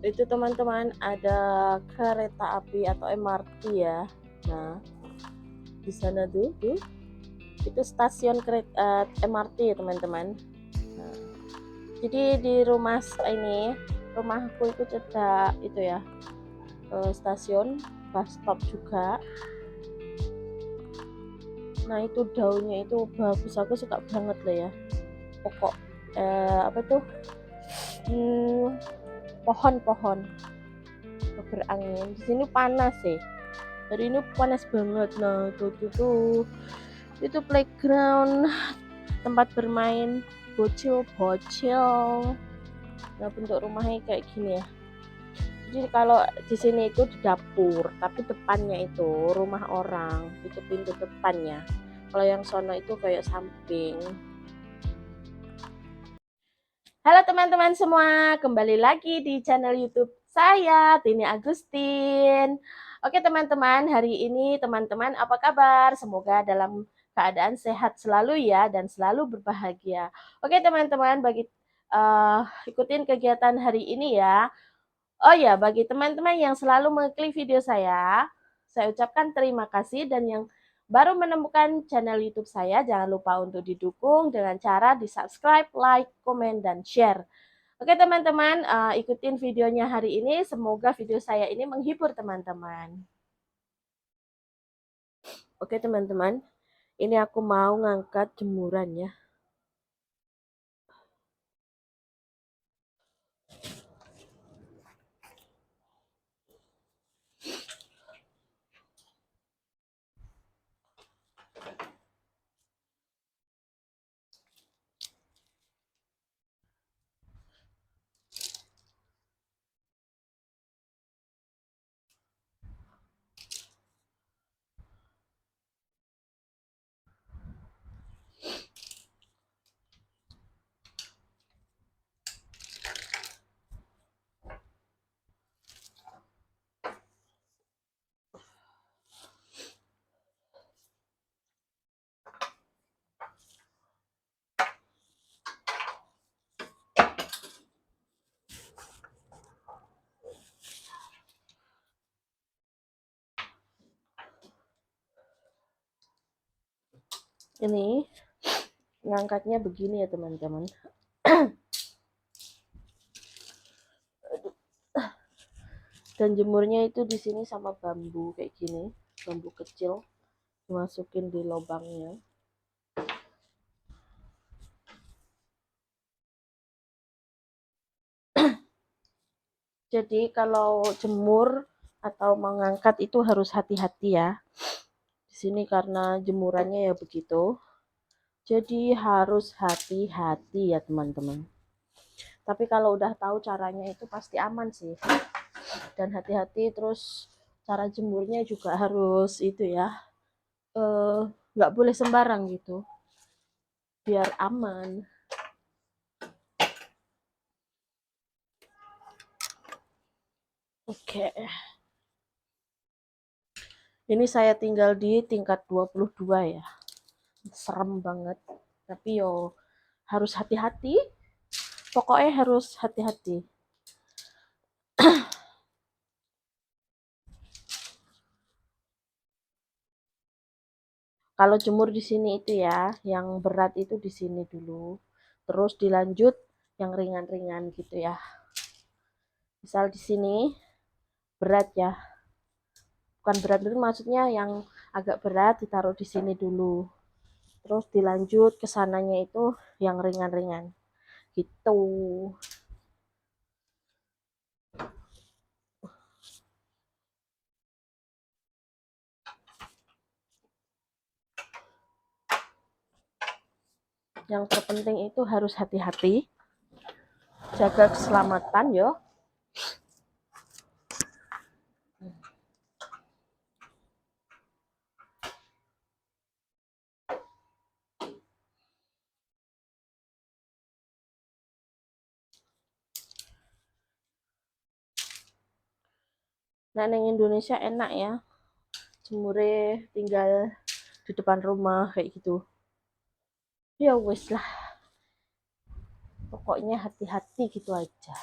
itu teman-teman ada kereta api atau MRT ya. Nah, di sana tuh itu stasiun kereta MRT ya teman-teman. Nah, jadi di rumahku itu cedak itu ya, stasiun bus stop juga. Nah itu daunnya itu bagus, aku suka banget lah ya. Pokok apa tuh, pohon-pohon berangin. Di sini panas sih, hari ini panas banget. Nah itu playground, tempat bermain bocil-bocil. Nah bentuk rumahnya kayak gini ya. Jadi kalau di sini itu di dapur, tapi depannya itu rumah orang, itu pintu depannya. Kalau yang sono itu kayak samping. Halo teman-teman semua, kembali lagi di channel YouTube saya, Tini Agustin. Oke teman-teman, hari ini teman-teman apa kabar? Semoga dalam keadaan sehat selalu ya dan selalu berbahagia. Oke teman-teman, ikutin kegiatan hari ini ya. Oh ya, bagi teman-teman yang selalu mengklik video saya ucapkan terima kasih, dan yang baru menemukan channel YouTube saya, jangan lupa untuk didukung dengan cara di-subscribe, like, komen, dan share. Oke teman-teman, ikutin videonya hari ini, semoga video saya ini menghibur teman-teman. Oke teman-teman, ini aku mau ngangkat jemuran ya. Ini ngangkatnya begini ya teman-teman. Dan jemurnya itu di sini sama bambu kayak gini, bambu kecil dimasukin di lubangnya. Jadi kalau jemur atau mengangkat itu harus hati-hati ya. Di sini karena jemurannya ya begitu. Jadi harus hati-hati ya teman-teman. Tapi kalau udah tahu caranya itu pasti aman sih. Dan hati-hati, terus cara jemurnya juga harus itu ya. Nggak boleh sembarang gitu. Biar aman. Oke. Ini saya tinggal di tingkat 22 ya. Serem banget. Tapi yo harus hati-hati. Pokoknya harus hati-hati. Kalau jemur di sini itu ya, yang berat itu di sini dulu. Terus dilanjut yang ringan-ringan gitu ya. Misal di sini berat ya. Bukan berat itu maksudnya yang agak berat ditaruh di sini dulu. Terus dilanjut ke sananya itu yang ringan-ringan. Gitu. Yang terpenting itu harus hati-hati, jaga keselamatan yo. Nah, neng Indonesia enak ya, jemure tinggal di depan rumah kayak gitu. Ya wes lah, pokoknya hati-hati gitu aja.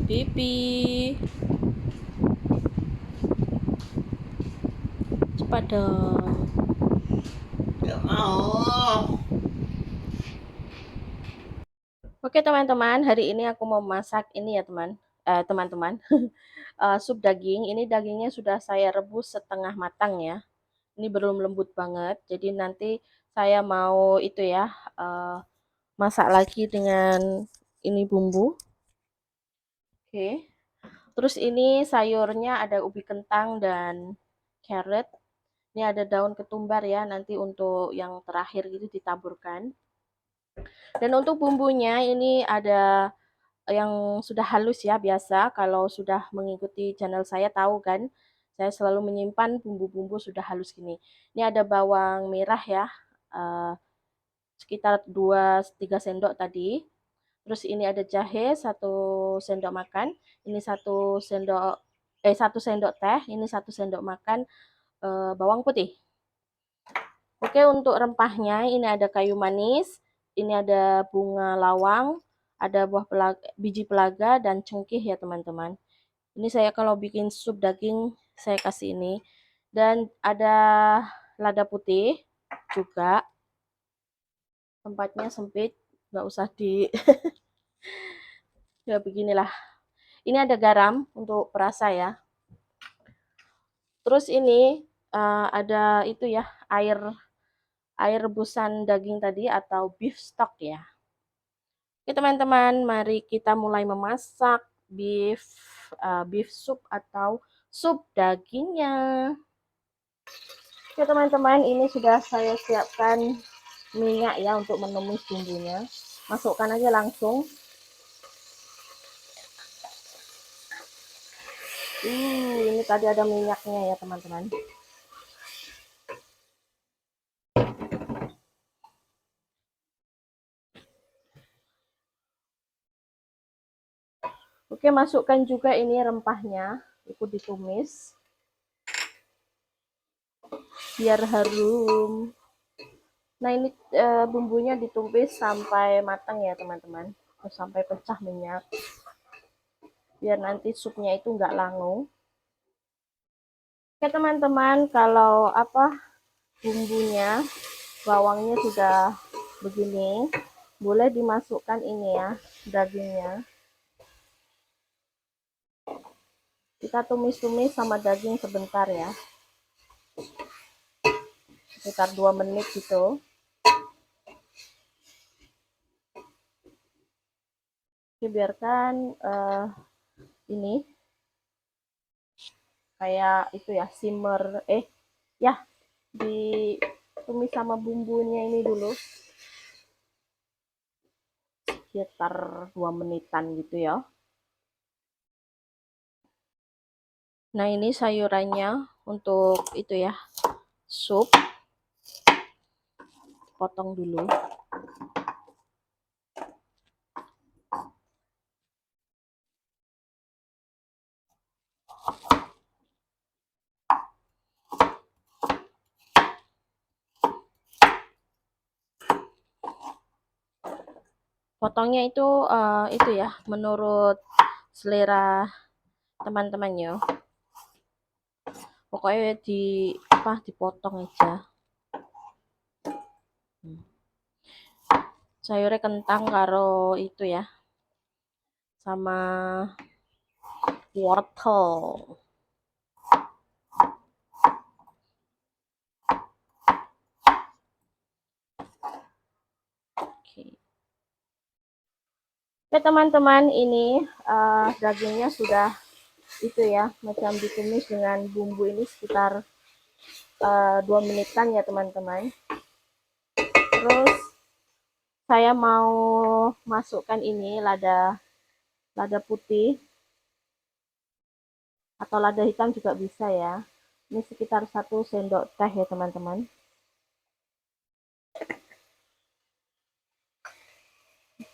Pipi, cepat dong. Nggak mau. Oke teman-teman, hari ini aku mau masak ini ya teman-teman, sup daging. Ini dagingnya sudah saya rebus setengah matang ya. Ini belum lembut banget, jadi nanti saya mau itu ya, masak lagi dengan ini bumbu. Oke. Terus ini sayurnya ada ubi kentang dan carrot. Ini ada daun ketumbar ya, nanti untuk yang terakhir gitu ditaburkan. Dan untuk bumbunya ini ada yang sudah halus ya, biasa kalau sudah mengikuti channel saya tahu kan, saya selalu menyimpan bumbu-bumbu sudah halus gini. Ini ada bawang merah ya, eh, sekitar 2-3 sendok tadi. Terus ini ada jahe 1 sendok makan, ini 1 sendok teh, ini 1 sendok makan bawang putih. Oke, untuk rempahnya ini ada kayu manis, ini ada bunga lawang, ada biji pelaga dan cengkeh ya teman-teman. Ini saya kalau bikin sup daging saya kasih ini. Dan ada lada putih juga. Tempatnya sempit, nggak usah di ya beginilah. Ini ada garam untuk perasa ya. Terus ini ada itu ya, air air rebusan daging tadi atau beef stock ya. Oke teman-teman, mari kita mulai memasak beef soup atau sup dagingnya. Oke teman-teman, ini sudah saya siapkan minyak ya untuk menumis bumbunya. Masukkan aja langsung. Ini tadi ada minyaknya ya teman-teman. Oke, masukkan juga ini rempahnya, ikut ditumis biar harum. Nah, ini bumbunya ditumis sampai matang ya teman-teman, sampai pecah minyak, biar nanti supnya itu nggak langu. Oke teman-teman, kalau bumbunya, bawangnya sudah begini, boleh dimasukkan ini ya, dagingnya. Kita tumis-tumis sama daging sebentar ya, sekitar 2 menit gitu. Oke, biarkan ini kayak itu ya, simmer ya, ditumis sama bumbunya ini dulu sekitar 2 menitan gitu ya. Nah, ini sayurannya untuk itu ya, sup. Potong dulu. Potongnya itu ya, menurut selera teman-temannya. Pokoknya dipotong aja. Sayurnya kentang karo itu ya, sama wortel. Oke teman-teman, ini dagingnya sudah itu ya, macam ditumis dengan bumbu ini sekitar 2 menitan ya teman-teman. Terus saya mau masukkan ini lada putih atau lada hitam juga bisa ya. Ini sekitar 1 sendok teh ya teman-teman.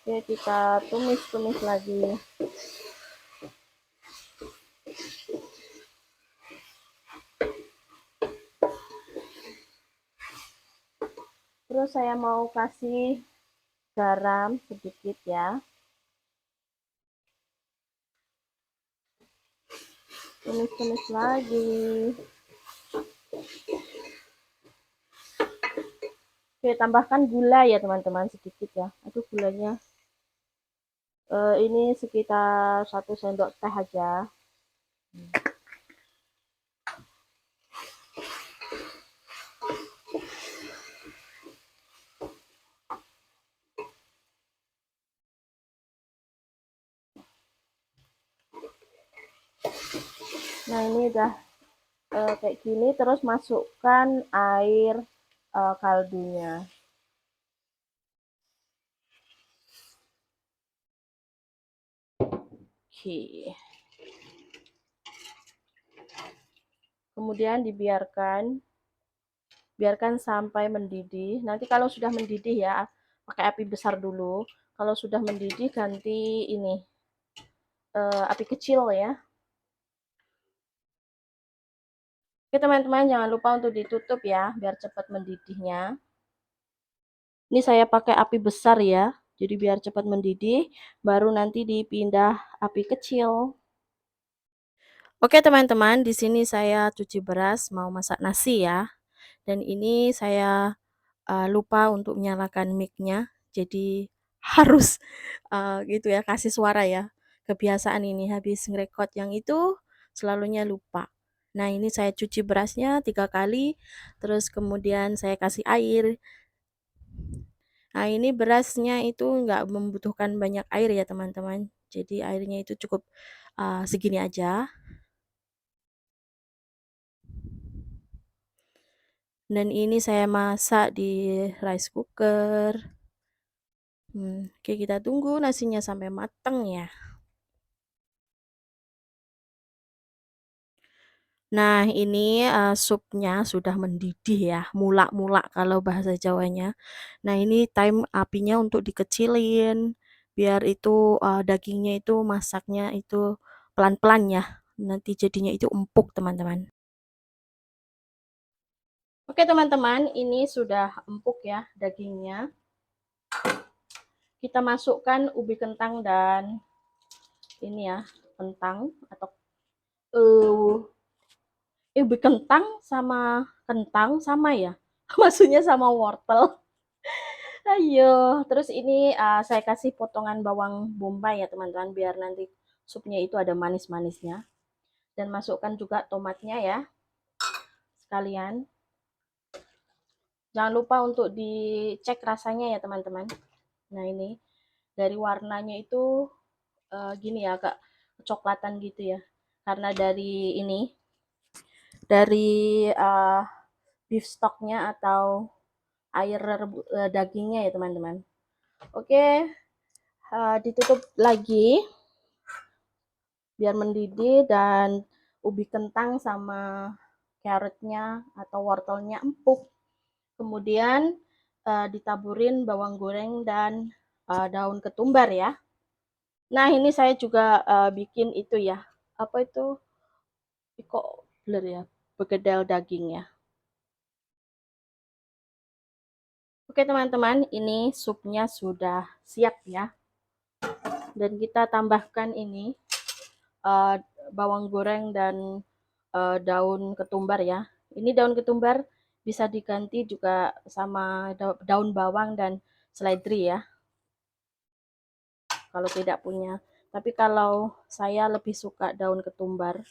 Oke, kita tumis-tumis lagi. Terus saya mau kasih garam sedikit ya. Tumis-tumis lagi. Oke, tambahkan gula ya teman-teman, sedikit ya. Aduh, gulanya ini sekitar 1 sendok teh aja. Nah, ini udah kayak gini, terus masukkan air kaldunya. Oke. Kemudian biarkan sampai mendidih. Nanti kalau sudah mendidih ya, pakai api besar dulu. Kalau sudah mendidih ganti ini api kecil ya. Oke teman-teman, jangan lupa untuk ditutup ya, biar cepat mendidihnya. Ini saya pakai api besar ya, jadi biar cepat mendidih, baru nanti dipindah api kecil. Oke teman-teman, di sini saya cuci beras mau masak nasi ya. Dan ini saya lupa untuk menyalakan mic-nya, jadi harus gitu ya, kasih suara ya. Kebiasaan ini habis ngerekod yang itu selalunya lupa. Nah, ini saya cuci berasnya 3 kali, terus kemudian saya kasih air. Nah, ini berasnya itu nggak membutuhkan banyak air ya teman-teman. Jadi airnya itu cukup segini aja. Dan ini saya masak di rice cooker. Oke, kita tunggu nasinya sampai matang ya. Nah, ini supnya sudah mendidih ya, mulak-mulak kalau bahasa Jawanya. Nah, ini time apinya untuk dikecilin, biar itu dagingnya itu masaknya itu pelan-pelan ya, nanti jadinya itu empuk teman-teman. Oke teman-teman, ini sudah empuk ya dagingnya. Kita masukkan ubi kentang dan ini ya, kentang atau ubi kentang sama kentang sama ya. Maksudnya sama wortel. Ayo, terus ini saya kasih potongan bawang bombay ya teman-teman, biar nanti supnya itu ada manis-manisnya. Dan masukkan juga tomatnya ya, sekalian. Jangan lupa untuk dicek rasanya ya teman-teman. Nah ini, dari warnanya itu gini ya, agak kecoklatan gitu ya. Karena dari beef stocknya atau air dagingnya ya teman-teman. Oke, ditutup lagi biar mendidih dan ubi kentang sama carrotnya atau wortelnya empuk. Kemudian ditaburin bawang goreng dan daun ketumbar ya. Nah, ini saya juga bikin itu ya. Apa itu? Kok blur ya? Begedel daging ya. Oke teman-teman, ini supnya sudah siap ya. Dan kita tambahkan ini bawang goreng dan daun ketumbar ya. Ini daun ketumbar bisa diganti juga sama daun bawang dan seledri ya. Kalau tidak punya. Tapi kalau saya lebih suka daun ketumbar.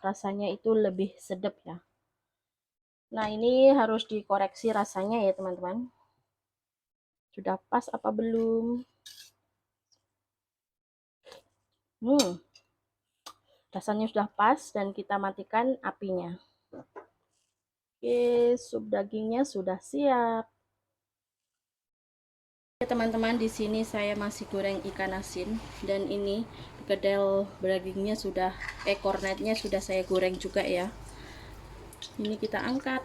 Rasanya itu lebih sedap ya. Nah, ini harus dikoreksi rasanya ya teman-teman. Sudah pas apa belum? Rasanya sudah pas dan kita matikan apinya. Oke, sup dagingnya sudah siap. Oke teman-teman, di sini saya masih goreng ikan asin dan ini kedel dagingnya sudah kornetnya sudah saya goreng juga ya. Ini kita angkat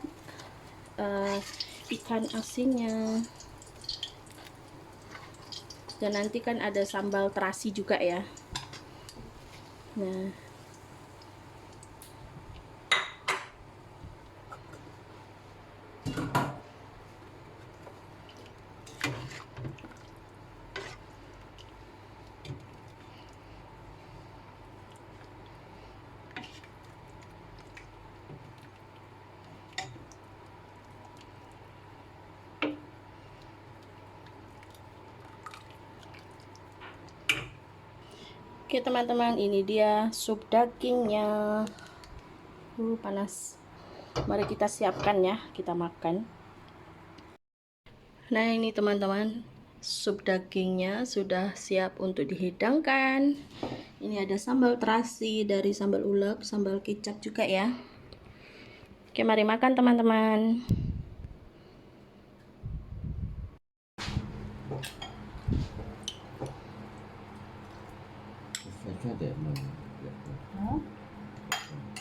ikan asinnya. Dan nanti kan ada sambal terasi juga ya. Nah, oke teman-teman, ini dia sup dagingnya. Panas. Mari kita siapkan ya, kita makan. Nah, ini teman-teman, sup dagingnya sudah siap untuk dihidangkan. Ini ada sambal terasi dari sambal ulek, sambal kecap juga ya. Oke, mari makan teman-teman.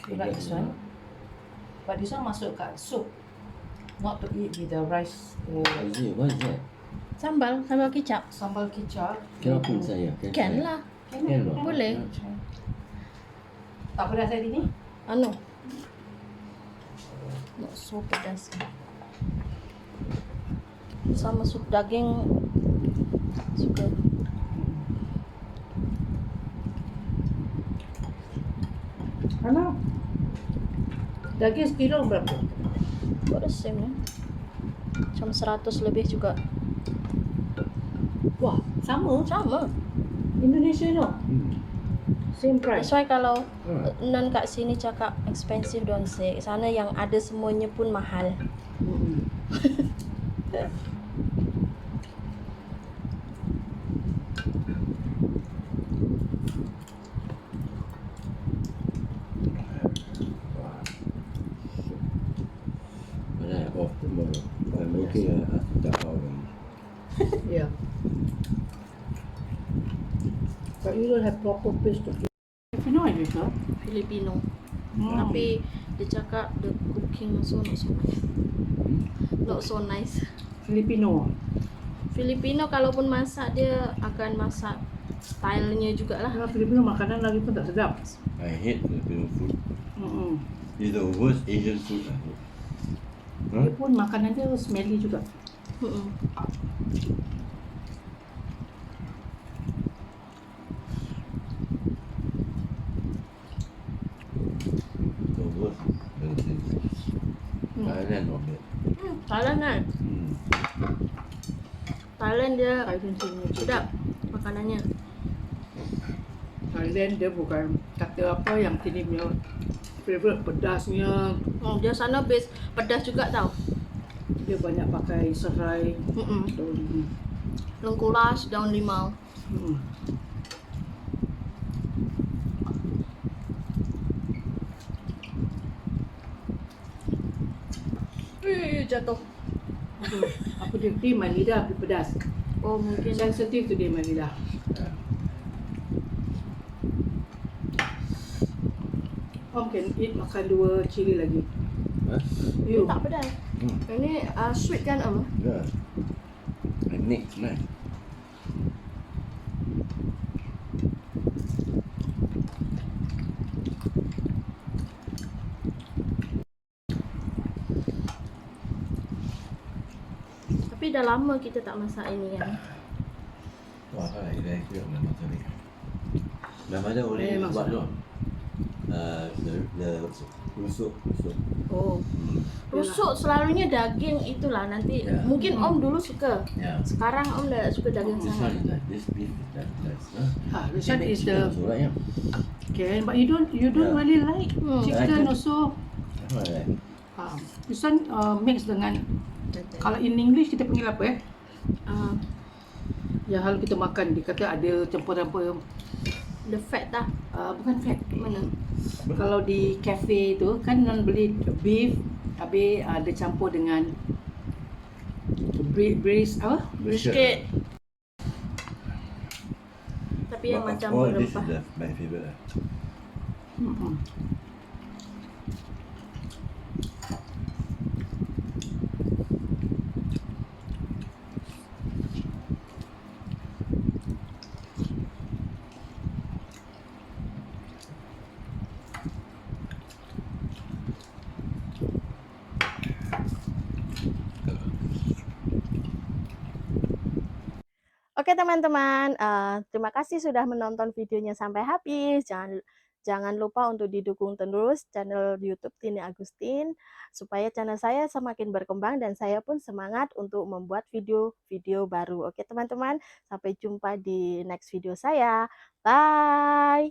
You like this one? But this one masuk kat soup, not to eat with the rice. What is it? What is that? Sambal kecap. Sambal kicap. Cannot put saya. Can lah. Can lah. Boleh. Tak pedas hari ni? Anu. Nggak so pedas. Sama sup daging juga. Ano? Daging sekilo berapa? Kok the same ya? Cuma 100 lebih juga. Wah, sama. Sama. Indonesia no. Same price. That's why kalau non kat sini cakap expensive don't say. Sana yang ada semuanya pun mahal. When I off tomorrow, I'm looking at the oven. Yeah. But you don't have proper place to eat. You know English, no? Filipino. Tapi dia cakap the cooking also not so nice. Filipino. Filipino kalaupun masak dia akan masak stylenya juga lah. Kalau Filipino makanan lagi pun tak sedap. I hate Filipino food. Mm-mm. It's the worst Asian food I hate. Dia pun makanan dia smelly juga. The worst. Thailand not bad. Thailand kan? Thailand dia Thailand sini sedap makanannya. Thailand dia bukan kata apa yang sini punya favorite pedasnya. Dia sana base pedas juga tau. Dia banyak pakai serai daun. Lengkuas, daun limau. Jatuh. Apa dia main lidah pedas. Oh mungkin. Sensitif tu dia main lidah. Om can eat makan 2 cili lagi. Hah? You. Tak pedas. Ini sweet kan Om? Ya. Ini nice. Tapi dah lama kita tak masak ini kan. Wah, kan dah ikut nama tadi. Nama dia boleh Memang buat tu. The rusuk. Oh. Rusuk selalunya daging itulah nanti. Ya. Mungkin Om dulu suka. Yeah. Sekarang Om dah suka daging This sangat. one is like this beef is that nice. Huh? This one is the So, right, yeah. can, but you don't Yeah. really like chicken I like it. also. That's what I like. This one mix dengan, kalau in English kita panggil apa Ah, yang kalau kita makan dia kata ada campuran apa, the fat dah. bukan fat. Mana? Kalau di cafe tu kan non beli beef, habis dia campur dengan braised apa? Brisket. Tapi yang But macam of all, this berempah. is my favorite. Lah. Oke teman-teman, terima kasih sudah menonton videonya sampai habis. Jangan lupa untuk didukung terus channel YouTube Tini Agustin supaya channel saya semakin berkembang dan saya pun semangat untuk membuat video-video baru. Oke teman-teman, sampai jumpa di next video saya. Bye.